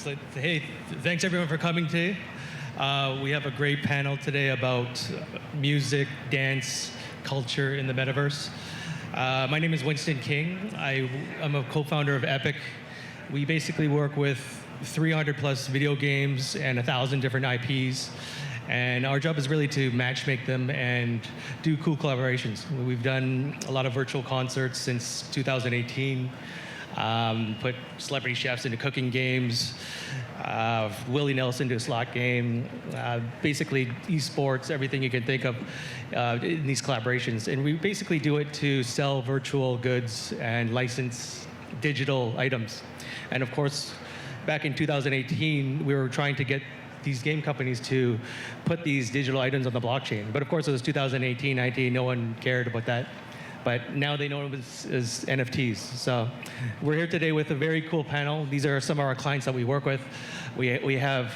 So, hey, thanks everyone for coming today. We have a great panel today about music, dance, culture in the metaverse. My name is Winston King. I'm a co-founder of Epik. We basically work with 300 plus video games and 1,000 different IPs. And our job is really to matchmake them and do cool collaborations. We've done a lot of virtual concerts since 2018. Put celebrity chefs into cooking games, Willie Nelson to a slot game, basically esports, everything you can think of in these collaborations. And we basically do it to sell virtual goods and license digital items. And of course, back in 2018, we were trying to get these game companies to put these digital items on the blockchain. But of course, it was 2018, 19, no one cared about that. But now they know it as NFTs. So we're here today with a very cool panel. These are some of our clients that we work with. We have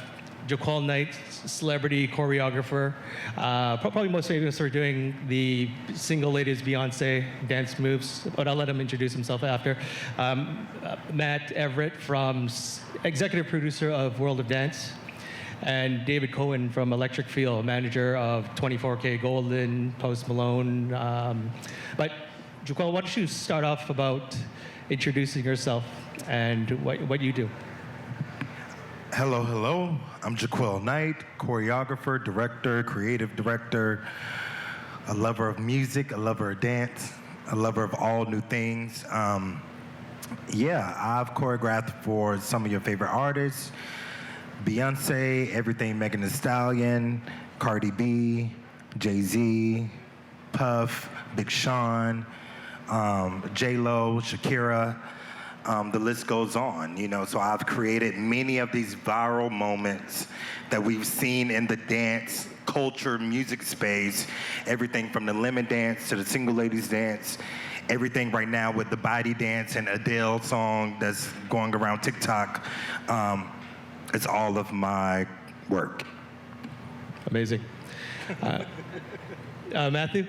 JaQuel Knight, celebrity choreographer, probably most famous for doing the single latest Beyonce dance moves, but I'll let him introduce himself after. Matt Everrit, executive producer of World of Dance, and David Cohen from Electric Feel, manager of 24K Golden, Post Malone. But JaQuel, why don't you start off about introducing yourself and what you do? Hello, hello. I'm JaQuel Knight, choreographer, director, creative director, a lover of music, a lover of dance, a lover of all new things. Yeah, I've choreographed for some of your favorite artists. Beyonce, everything Megan Thee Stallion, Cardi B, Jay-Z, Puff, Big Sean, J-Lo, Shakira, the list goes on, you know. So I've created many of these viral moments that we've seen in the dance, culture, music space, everything from the lemon dance to the single ladies dance, everything right now with the body dance and Adele song that's going around TikTok. It's all of my work. Amazing. Matthew,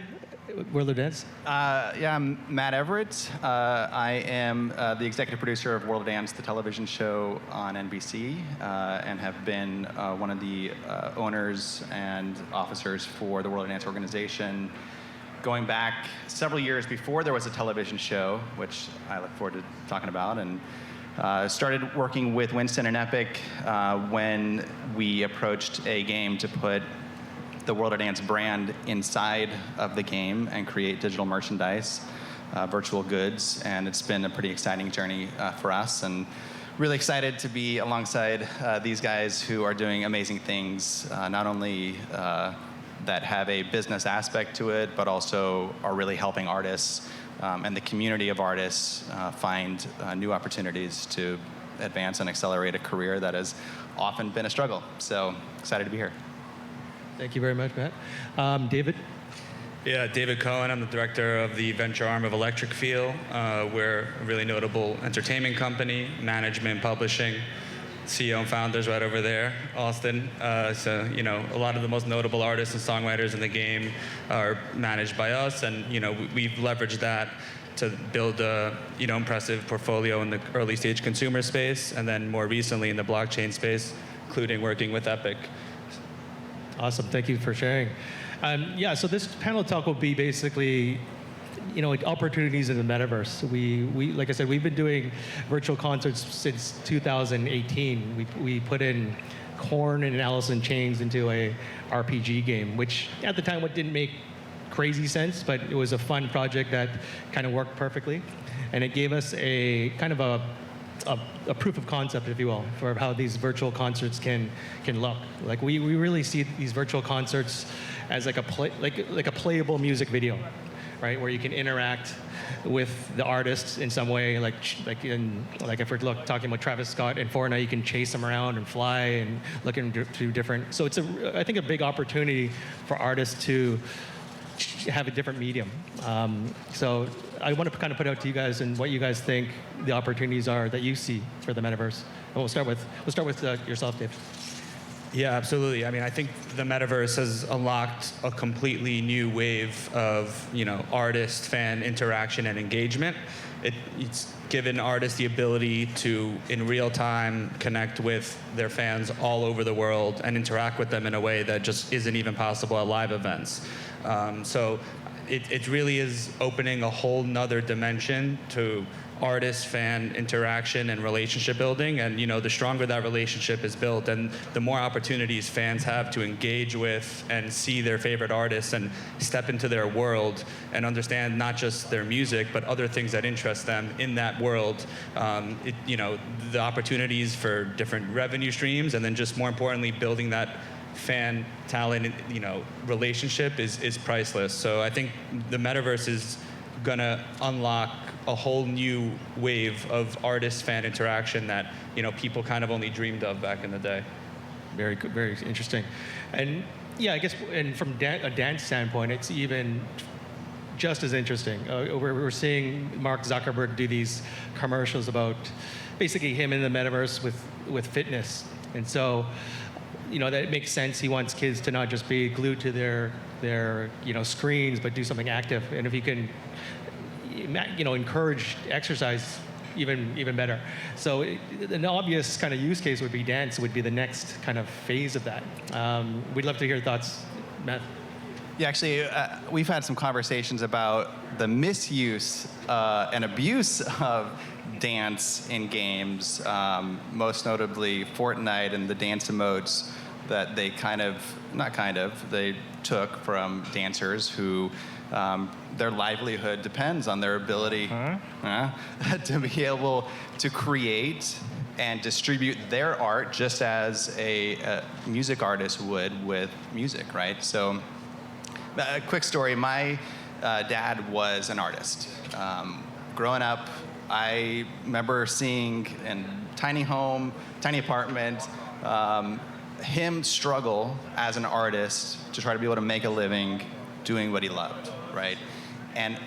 World of Dance? Yeah, I'm Matt Everrit. I am the executive producer of World of Dance, the television show on NBC, and have been one of the owners and officers for the World of Dance organization, going back several years before there was a television show, which I look forward to talking about, and started working with Winston and Epik when we approached a game to put the World of Dance brand inside of the game and create digital merchandise, virtual goods, and it's been a pretty exciting journey for us, and really excited to be alongside these guys who are doing amazing things, not only that have a business aspect to it, but also are really helping artists and the community of artists find new opportunities to advance and accelerate a career that has often been a struggle. So excited to be here. Thank you very much, Matt. David? Yeah, David Cohen. I'm the director of the venture arm of Electric Feel. We're a really notable entertainment company, management, publishing. CEO and founders right over there, Austin. So, you know, a lot of the most notable artists and songwriters in the game are managed by us, and, you know, we've leveraged that to build a, you know, impressive portfolio in the early stage consumer space, and then more recently in the blockchain space, including working with Epik. Awesome, thank you for sharing. Yeah, so this panel talk will be basically, you know, opportunities in the metaverse. We like I said, we've been doing virtual concerts since 2018. We put in Cohen and Alice in Chains into a RPG game, which at the time didn't make crazy sense, but it was a fun project that kind of worked perfectly, and it gave us a kind of a proof of concept, if you will, for how these virtual concerts can look. Like we really see these virtual concerts as like a playable music video, right, where you can interact with the artists in some way, like if we're talking about Travis Scott and Fortnite, you can chase them around and fly and look into different. So it's I think a big opportunity for artists to have a different medium. So I want to kind of put out to you guys and what you guys think the opportunities are that you see for the metaverse. And we'll start with yourself, Dave. Yeah, absolutely. I mean, I think the metaverse has unlocked a completely new wave of, artist, fan interaction and engagement. It's given artists the ability to, in real time, connect with their fans all over the world and interact with them in a way that just isn't even possible at live events. So it really is opening a whole nother dimension to artist-fan interaction and relationship building, and the stronger that relationship is built, and the more opportunities fans have to engage with and see their favorite artists and step into their world and understand not just their music but other things that interest them in that world. The opportunities for different revenue streams, and then just more importantly, building that fan talent, relationship is priceless. So I think the metaverse is gonna unlock a whole new wave of artist-fan interaction that people kind of only dreamed of back in the day. Very good, very interesting. And yeah, I guess, and from a dance standpoint, it's even just as interesting. We're seeing Mark Zuckerberg do these commercials about basically him in the metaverse with fitness, and so that makes sense. He wants kids to not just be glued to their screens, but do something active. And if you can encourage exercise, even better. So an obvious kind of use case would be dance, would be the next kind of phase of that. We'd love to hear your thoughts, Matt. Yeah, actually, we've had some conversations about the misuse and abuse of dance in games, most notably Fortnite and the dance emotes that they they took from dancers who their livelihood depends on their ability to be able to create and distribute their art just as a music artist would with music, right? So, a quick story. My dad was an artist. Growing up, I remember seeing in tiny home, tiny apartment, him struggle as an artist to try to be able to make a living doing what he loved, right? And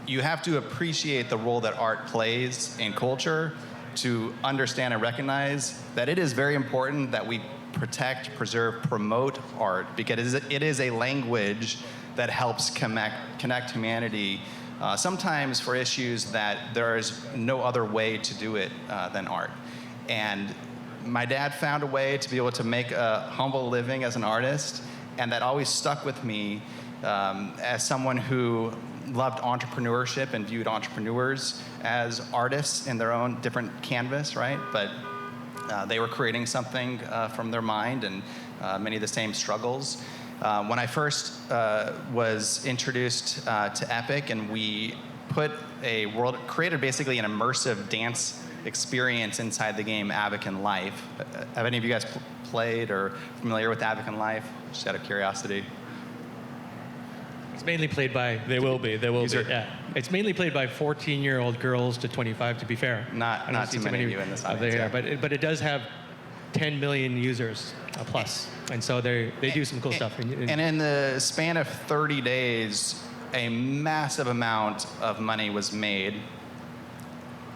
you have to appreciate the role that art plays in culture to understand and recognize that it is very important that we protect, preserve, promote art, because it is a language that helps connect humanity, sometimes for issues that there is no other way to do it than art. And my dad found a way to be able to make a humble living as an artist, and that always stuck with me as someone who loved entrepreneurship and viewed entrepreneurs as artists in their own different canvas, right? But they were creating something from their mind, and many of the same struggles. When I first was introduced to Epik, and we created basically an immersive dance experience inside the game Abacon Life. Have any of you guys played or familiar with Abacon Life? Just out of curiosity. It's mainly played by... They will be. Yeah. It's mainly played by 14-year-old girls to 25, to be fair. Not too many of you in this audience. Yeah. But it does have 10 million users plus. And so they do some cool stuff. And in the span of 30 days, a massive amount of money was made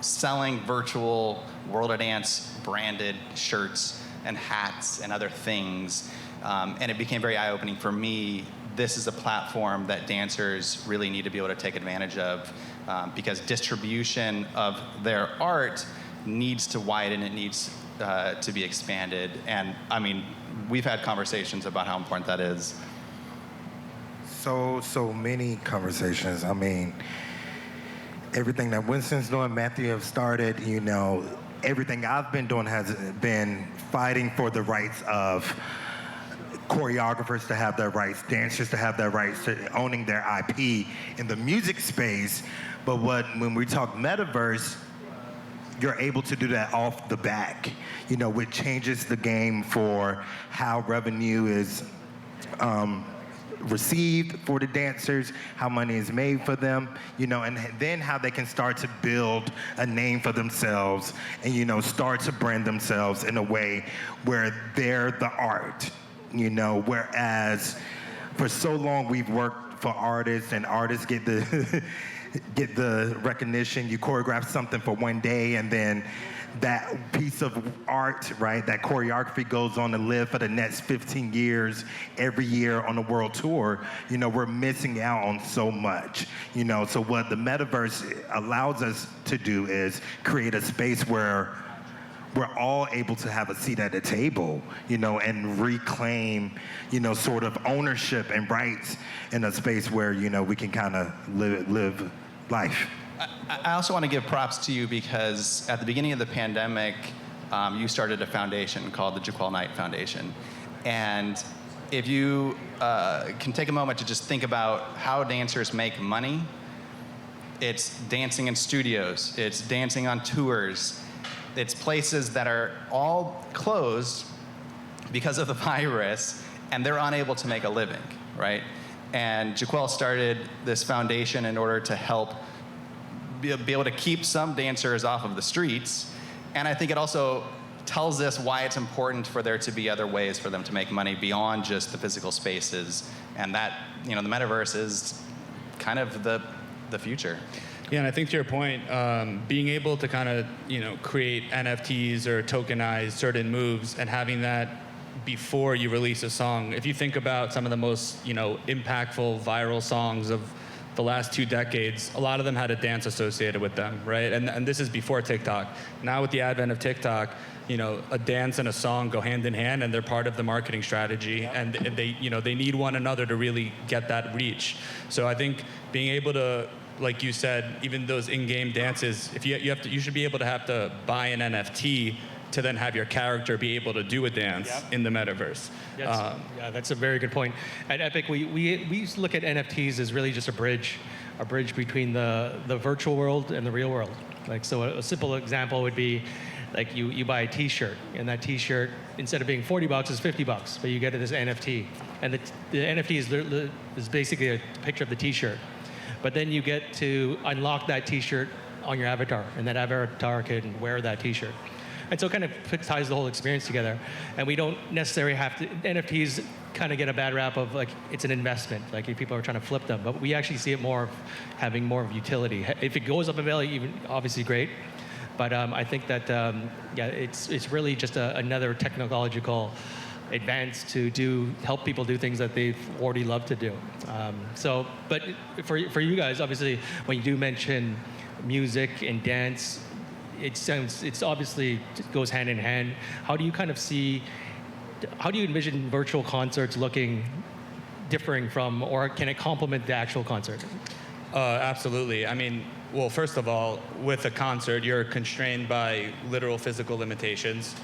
selling virtual World of Dance branded shirts and hats and other things. And it became very eye-opening for me. This is a platform that dancers really need to be able to take advantage of, because distribution of their art needs to widen, it needs to be expanded. And I mean, we've had conversations about how important that is. So many conversations. I mean, everything that Winston's doing, Matthew have started, everything I've been doing has been fighting for the rights of choreographers to have their rights, dancers to have their rights, to owning their IP in the music space. But when we talk metaverse, you're able to do that off the back, which changes the game for how revenue is received for the dancers, how money is made for them, and then how they can start to build a name for themselves and, start to brand themselves in a way where they're the art, whereas for so long we've worked for artists, and artists get the get the recognition. You choreograph something for one day, and then that piece of art, right, that choreography goes on to live for the next 15 years, every year on the world tour, we're missing out on so much. So what the Metaverse allows us to do is create a space where we're all able to have a seat at the table, and reclaim, sort of ownership and rights in a space where, we can kind of live life. I also want to give props to you because at the beginning of the pandemic, you started a foundation called the JaQuel Knight Foundation. And if you can take a moment to just think about how dancers make money, it's dancing in studios, it's dancing on tours, it's places that are all closed because of the virus, and they're unable to make a living, right? And JaQuel started this foundation in order to help be able to keep some dancers off of the streets. And I think it also tells us why it's important for there to be other ways for them to make money beyond just the physical spaces. And that, the Metaverse is kind of the future. Yeah, and I think to your point, being able to kind of, create NFTs or tokenize certain moves and having that before you release a song. If you think about some of the most, impactful viral songs of the last 2 decades, a lot of them had a dance associated with them, right? And this is before TikTok. Now with the advent of TikTok, a dance and a song go hand in hand, and they're part of the marketing strategy, and they need one another to really get that reach. So I think being able to, like you said, even those in-game dances, if you should be able to have to buy an NFT to then have your character be able to do a dance in the Metaverse. Yeah, that's a very good point. At Epik, we used to look at NFTs as really just a bridge between the virtual world and the real world. Like, so a simple example would be, like you buy a T-shirt, and that T-shirt, instead of being $40, is $50, but you get it as NFT. And the NFT is basically a picture of the T-shirt. But then you get to unlock that T-shirt on your avatar, and that avatar can wear that T-shirt. And so it kind of ties the whole experience together. And we don't necessarily have to, NFTs kind of get a bad rap of like, it's an investment, like if people are trying to flip them, but we actually see it more of having more of utility. If it goes up in value, even obviously great. But I think that, it's really just another technological advance to help people do things that they've already loved to do. But for you guys, obviously, when you do mention music and dance, it's obviously it goes hand in hand. How do you envision virtual concerts differing from, or can it complement the actual concert? Absolutely. I mean, well, first of all, with a concert, you're constrained by literal physical limitations.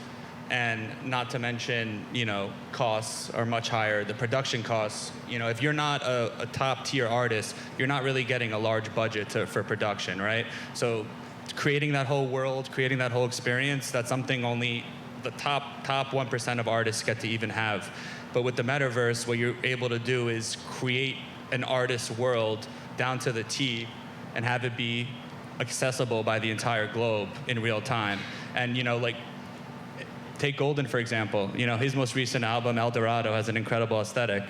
And not to mention, costs are much higher. The production costs, if you're not a top tier artist, you're not really getting a large budget for production, right? So creating that whole world, creating that whole experience, that's something only the top 1% of artists get to even have. But with the Metaverse, what you're able to do is create an artist's world down to the T and have it be accessible by the entire globe in real time. And, take Golden, for example. His most recent album, El Dorado, has an incredible aesthetic.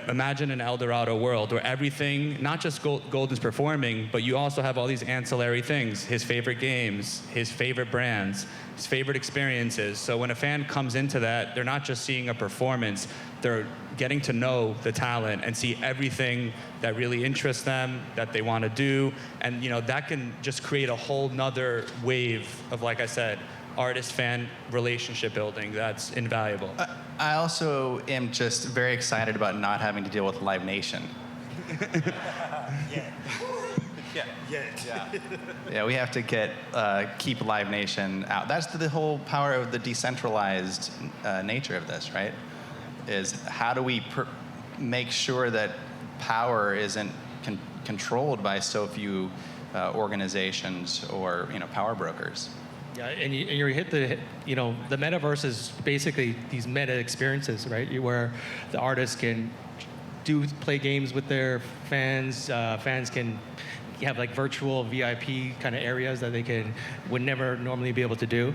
Imagine an El Dorado world where everything, not just Golden's performing, but you also have all these ancillary things, his favorite games, his favorite brands, his favorite experiences. So when a fan comes into that, they're not just seeing a performance, they're getting to know the talent and see everything that really interests them, that they want to do. And that can just create a whole nother wave of, like I said, artist-fan relationship building that's invaluable. I also am just very excited about not having to deal with Live Nation. Yeah, we have to keep Live Nation out. That's the whole power of the decentralized nature of this, right? Is how do we make sure that power isn't controlled by so few organizations or power brokers? Yeah, and you hit the Metaverse is basically these meta experiences, right? Where the artists can play games with their fans. Fans can have like virtual VIP kind of areas that they would never normally be able to do.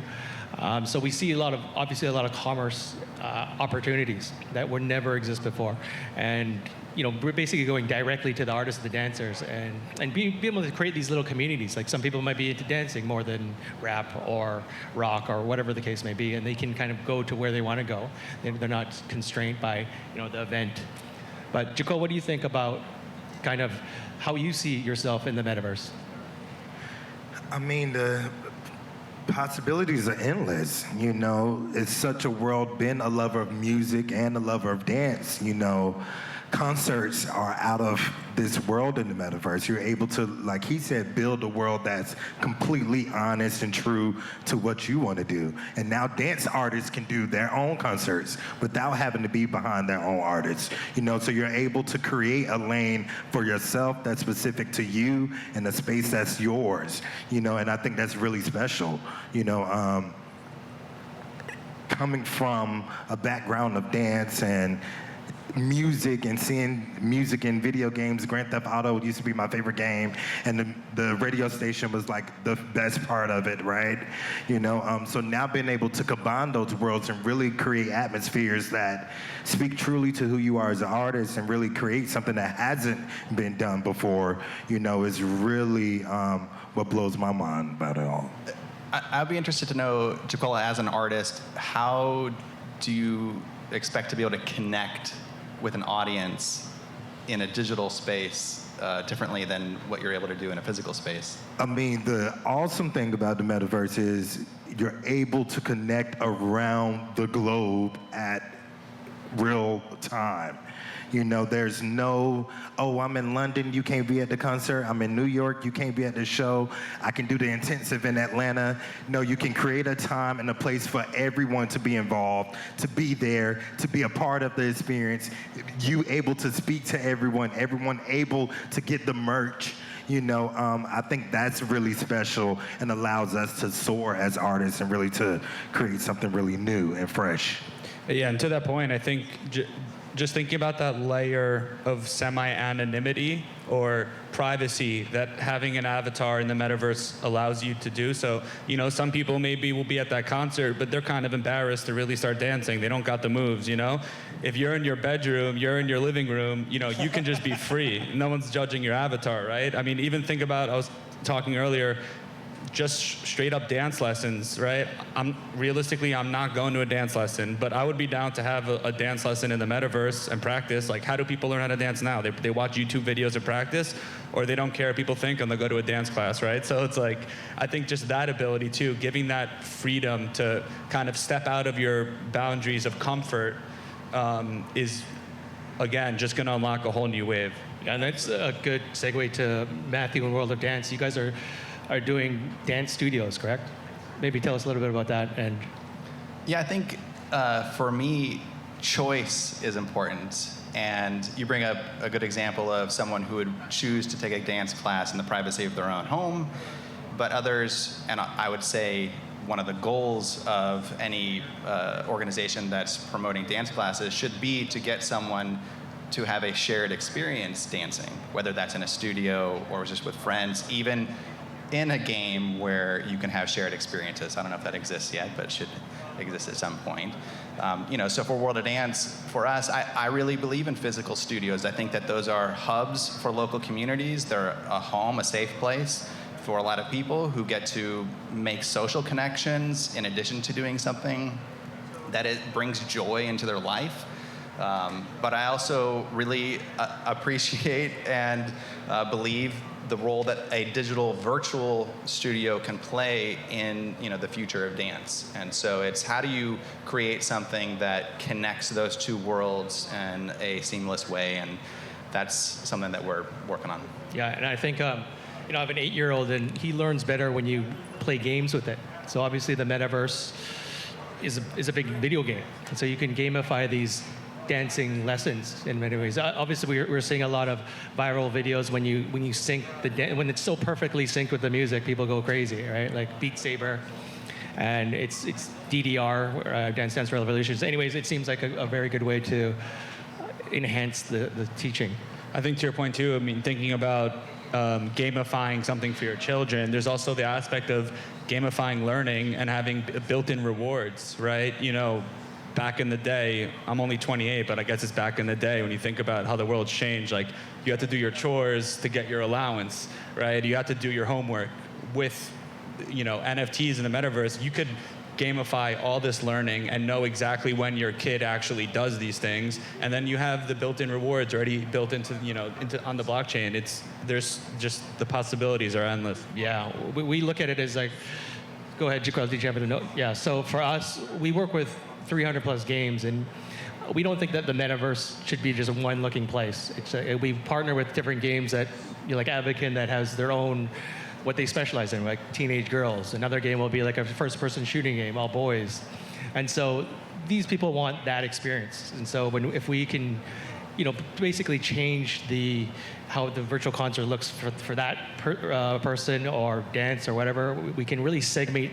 So we see obviously a lot of commerce opportunities that would never exist before, and we're basically going directly to the artists and the dancers, and be able to create these little communities. Like some people might be into dancing more than rap or rock or whatever the case may be, and they can kind of go to where they want to go. They're not constrained by the event. But JaQuel, what do you think about kind of how you see yourself in the metaverse? I mean, the possibilities are endless. It's such a world. Been a lover of music and a lover of dance. Concerts are out of this world in the metaverse. You're able to, like he said, build a world that's completely honest and true to what you want to do. And now dance artists can do their own concerts without having to be behind their own artists. So you're able to create a lane for yourself that's specific to you and a space that's yours. And I think that's really special. Coming from a background of dance and music and seeing music in video games. Grand Theft Auto used to be my favorite game, and the radio station was like the best part of it, right? So now being able to combine those worlds and really create atmospheres that speak truly to who you are as an artist and really create something that hasn't been done before, is really what blows my mind about it all. I'd be interested to know, JaQuel, as an artist, how do you expect to be able to connect with an audience in a digital space differently than what you're able to do in a physical space? I mean, the awesome thing about the metaverse is you're able to connect around the globe at real time. There's no, I'm in London, you can't be at the concert. I'm in New York, you can't be at the show. I can do the intensive in Atlanta. No, you can create a time and a place for everyone to be involved, to be there, to be a part of the experience. You able to speak to everyone able to get the merch. I think that's really special and allows us to soar as artists and really to create something really new and fresh. Yeah, and to that point, I think just thinking about that layer of semi-anonymity or privacy that having an avatar in the metaverse allows you to do. So, some people maybe will be at that concert, but they're kind of embarrassed to really start dancing. They don't got the moves, If you're in your bedroom, you're in your living room, you can just be free. No one's judging your avatar, right? I mean, even think about, I was talking earlier, just straight up dance lessons, right? I'm not going to a dance lesson, but I would be down to have a dance lesson in the metaverse and practice. Like, how do people learn how to dance now? They watch YouTube videos of practice, or they don't care what people think and they'll go to a dance class, right? So it's like, I think just that ability too, giving that freedom to kind of step out of your boundaries of comfort is, again, just gonna unlock a whole new wave. Yeah, and that's a good segue to Matthew and World of Dance. You guys are doing dance studios, correct? Maybe tell us a little bit about that. And yeah, I think for me, choice is important. And you bring up a good example of someone who would choose to take a dance class in the privacy of their own home, but others, and I would say one of the goals of any organization that's promoting dance classes should be to get someone to have a shared experience dancing, whether that's in a studio or just with friends, even in a game where you can have shared experiences. I don't know if that exists yet, but it should exist at some point. So for World of Dance, for us, I really believe in physical studios. I think that those are hubs for local communities. They're a home, a safe place for a lot of people who get to make social connections in addition to doing something that it brings joy into their life. But I also really appreciate and believe the role that a digital virtual studio can play in the future of dance. And so it's how do you create something that connects those two worlds in a seamless way, and that's something that we're working on. Yeah, and I think I have an 8-year-old, and he learns better when you play games with it. So obviously the metaverse is a big video game, and so you can gamify these dancing lessons in many ways. Obviously, we're seeing a lot of viral videos when you sync when it's so perfectly synced with the music, people go crazy, right? Like Beat Saber, and it's DDR, Dance Dance Revolutions. Anyways, it seems like a very good way to enhance the teaching. I think to your point too, I mean, thinking about gamifying something for your children, there's also the aspect of gamifying learning and having built-in rewards, right? Back in the day, I'm only 28, but I guess it's back in the day when you think about how the world's changed. Like, you have to do your chores to get your allowance, right? You have to do your homework. With, NFTs in the metaverse, you could gamify all this learning and know exactly when your kid actually does these things, and then you have the built-in rewards already built into on the blockchain. There's just, the possibilities are endless. Yeah, we look at it as like, go ahead, JaQuel, did you have a note? Yeah, so for us, we work with 300 plus games, and we don't think that the metaverse should be just one looking place. We partner with different games that, like Epik, that has their own, what they specialize in, like teenage girls. Another game will be like a first-person shooting game, all boys. And so these people want that experience. And so if we can, basically change how the virtual concert looks for that person or dance or whatever, we can really segment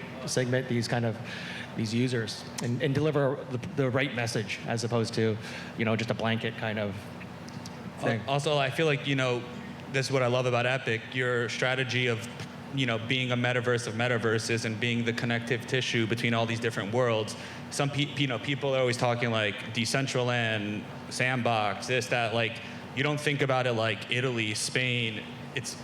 these users and deliver the right message as opposed to, just a blanket kind of thing. Also, I feel like, this is what I love about Epik. Your strategy of, being a metaverse of metaverses and being the connective tissue between all these different worlds. Some people are always talking like Decentraland, Sandbox, this, that. Like, you don't think about it like Italy, Spain.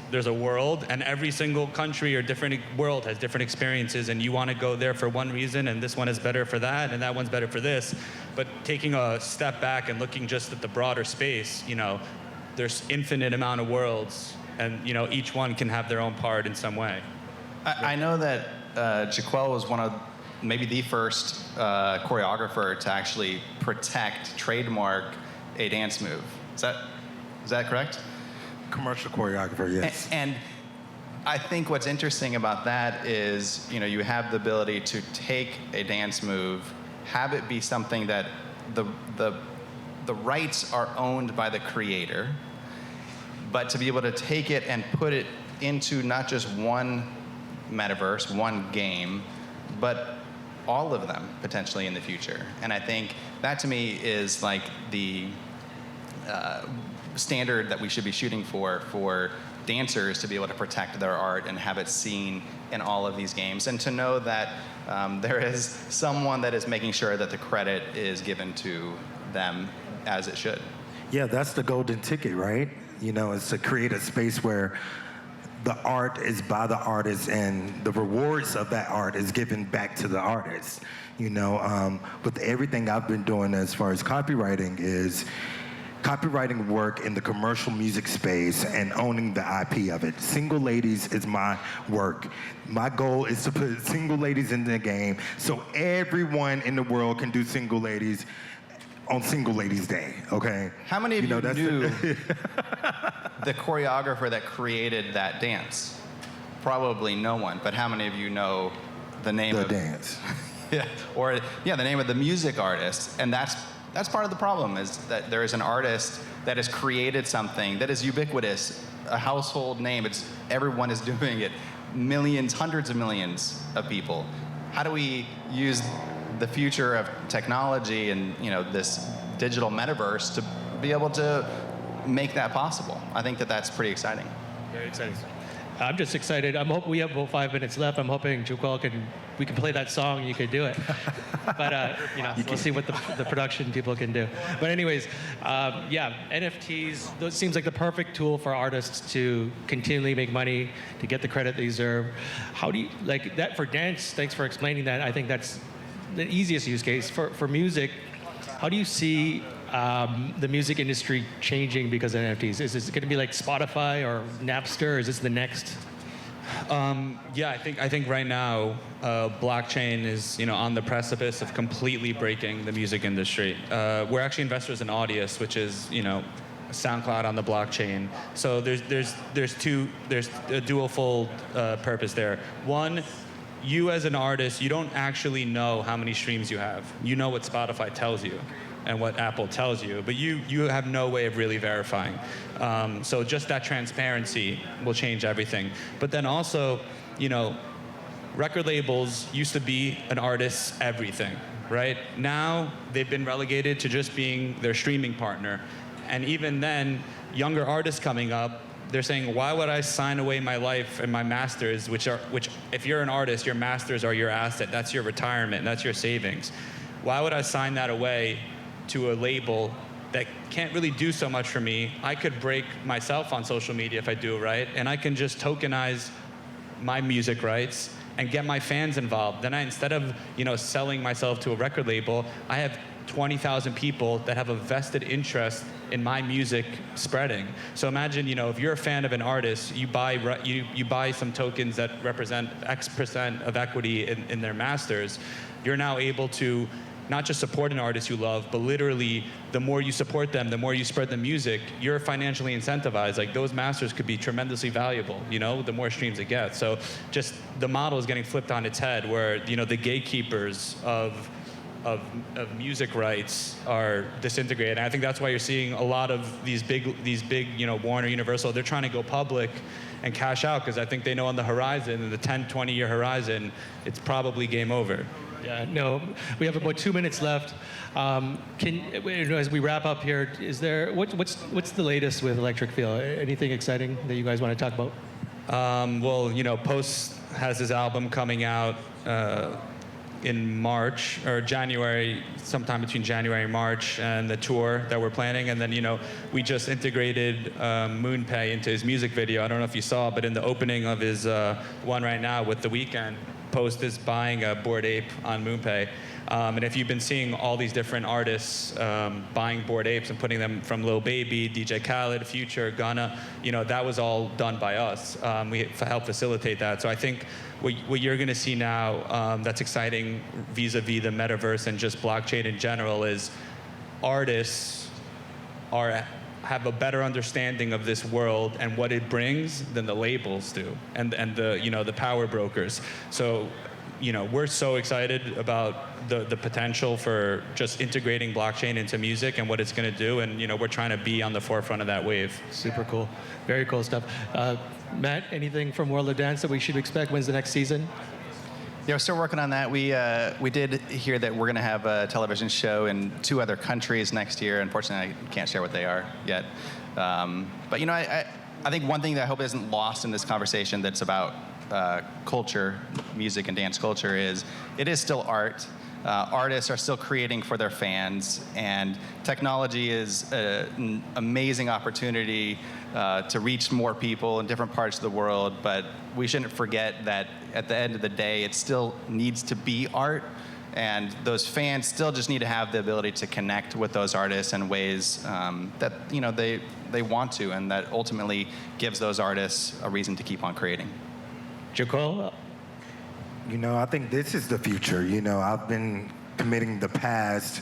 There's a world, and every single country or different world has different experiences, and you want to go there for one reason, and this one is better for that, and that one's better for this. But taking a step back and looking just at the broader space, there's infinite amount of worlds, and each one can have their own part in some way. I know that JaQuel was one of maybe the first choreographer to actually trademark a dance move. Is that correct? Commercial choreographer, yes. And I think what's interesting about that is, you have the ability to take a dance move, have it be something that the rights are owned by the creator, but to be able to take it and put it into not just one metaverse, one game, but all of them potentially in the future. And I think that to me is like the standard that we should be shooting for dancers to be able to protect their art and have it seen in all of these games, and to know that there is someone that is making sure that the credit is given to them as it should. Yeah, that's the golden ticket, right? It's to create a space where the art is by the artist and the rewards of that art is given back to the artist. With everything I've been doing as far as copywriting work in the commercial music space and owning the IP of it. Single ladies is my work. My goal is to put single ladies in the game so everyone in the world can do single ladies on Single Ladies Day, okay? How many of you knew the choreographer that created that dance? Probably no one, but how many of you know the name of the dance? the name of the music artist? And that's part of the problem, is that there is an artist that has created something that is ubiquitous, a household name. Everyone is doing it. Millions, hundreds of millions of people. How do we use the future of technology and this digital metaverse to be able to make that possible? I think that's pretty exciting. Very exciting. I'm just excited. We have about 5 minutes left. I'm hoping JaQuel we can play that song and you could do it. But we'll see what the production people can do. But anyways, NFTs, those seems like the perfect tool for artists to continually make money, to get the credit they deserve. How do you, like that for dance, thanks for explaining that. I think that's the easiest use case. For music, how do you see the music industry changing because of NFTs? Is this going to be like Spotify or Napster? Or is this the next? I think right now blockchain is on the precipice of completely breaking the music industry. We're actually investors in Audius, which is SoundCloud on the blockchain. So there's a dual-fold purpose there. One, you as an artist, you don't actually know how many streams you have. You know what Spotify tells you and what Apple tells you, but you have no way of really verifying. So just that transparency will change everything. But then also, record labels used to be an artist's everything, right? Now they've been relegated to just being their streaming partner. And even then, younger artists coming up, they're saying, why would I sign away my life and my masters, which if you're an artist, your masters are your asset. That's your retirement. That's your savings. Why would I sign that away to a label that can't really do so much for me? I could break myself on social media if I do it right, and I can just tokenize my music rights and get my fans involved. Then instead of selling myself to a record label, I have 20,000 people that have a vested interest in my music spreading. So imagine, if you're a fan of an artist, you buy some tokens that represent X% of equity in their masters. You're now able to not just support an artist you love, but literally the more you support them, the more you spread the music, you're financially incentivized. Like, those masters could be tremendously valuable, the more streams it gets. So just the model is getting flipped on its head, where the gatekeepers of music rights are disintegrated. And I think that's why you're seeing a lot of these big Warner, Universal, they're trying to go public and cash out, because I think they know on the horizon, in the 10, 20-year horizon, it's probably game over. Yeah, no, we have about 2 minutes left. As we wrap up here, is there what's the latest with Electric Feel? Anything exciting that you guys want to talk about? Post has his album coming out in March or January, sometime between January and March, and the tour that we're planning. And then, we just integrated MoonPay into his music video. I don't know if you saw, but in the opening of his one right now with The Weeknd, Post is buying a Bored Ape on MoonPay. And if you've been seeing all these different artists buying Bored Apes and putting them, from Lil Baby, DJ Khaled, Future, Gunna, that was all done by us. We helped facilitate that. So I think what you're going to see now that's exciting vis-a-vis the metaverse and just blockchain in general is artists have a better understanding of this world and what it brings than the labels do, and the power brokers. So we're so excited about the potential for just integrating blockchain into music and what it's going to do, and we're trying to be on the forefront of that wave. Super cool, very cool stuff. Matt, anything from World of Dance that we should expect? When's the next season? Yeah, we're still working on that. We did hear that we're going to have a television show in 2 other countries next year. Unfortunately, I can't share what they are yet. But I think one thing that I hope isn't lost in this conversation that's about culture, music and dance culture, is it is still art. Artists are still creating for their fans, and technology is an amazing opportunity to reach more people in different parts of the world, but we shouldn't forget that at the end of the day, it still needs to be art, and those fans still just need to have the ability to connect with those artists in ways that they want to, and that ultimately gives those artists a reason to keep on creating. JaQuel? I think this is the future. I've been committing the past,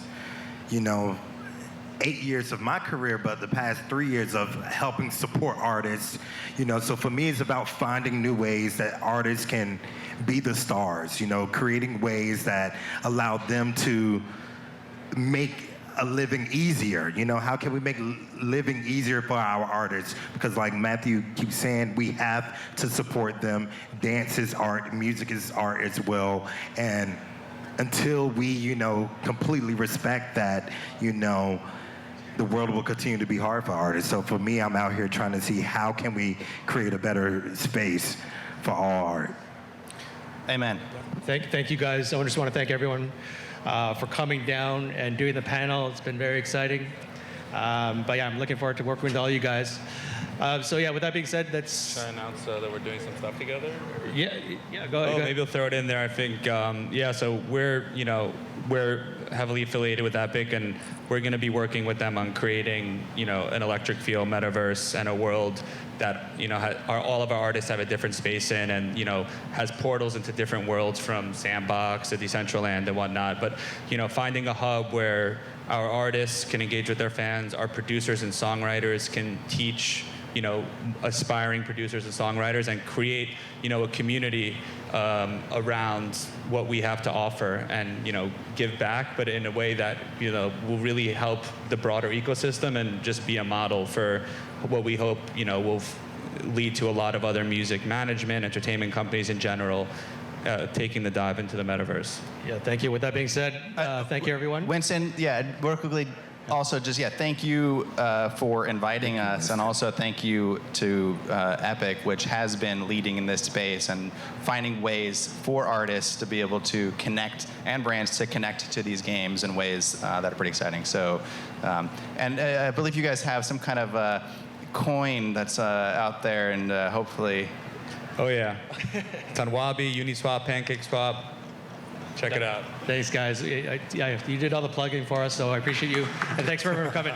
8 years of my career, but the past 3 years of helping support artists. So for me, it's about finding new ways that artists can be the stars, creating ways that allow them to make a living easier. How can we make living easier for our artists? Because like Matthew keeps saying, we have to support them. Dance is art, music is art as well. And until we, completely respect that, the world will continue to be hard for artists. So for me, I'm out here trying to see how can we create a better space for all art. Amen. Thank you guys. I just want to thank everyone for coming down and doing the panel. It's been very exciting. But yeah, I'm looking forward to working with all you guys. So yeah, with that being said, Should I announce that we're doing some stuff together? Yeah, go ahead. Maybe we'll throw it in there. I think, so we're heavily affiliated with Epik, and we're going to be working with them on creating, an Electric Feel metaverse and a world that, all of our artists have a different space in, and, has portals into different worlds, from Sandbox to Decentraland and whatnot. But, finding a hub where our artists can engage with their fans, our producers and songwriters can teach, aspiring producers and songwriters, and create, a community around what we have to offer, and give back, but in a way that will really help the broader ecosystem, and just be a model for what we hope will lead to a lot of other music management, entertainment companies in general taking the dive into the metaverse. Yeah, thank you. With that being said, thank you, everyone. Winston, real quickly, Also, just thank you for inviting us, and also thank you to Epik, which has been leading in this space and finding ways for artists to be able to connect and brands to connect to these games in ways that are pretty exciting. So, and I believe you guys have some kind of coin that's out there, and hopefully. Oh yeah, it's on Wabi, Uniswap, PancakeSwap. Check it out. Thanks, guys. Yeah, you did all the plugging for us, so I appreciate you. And thanks for everyone for coming.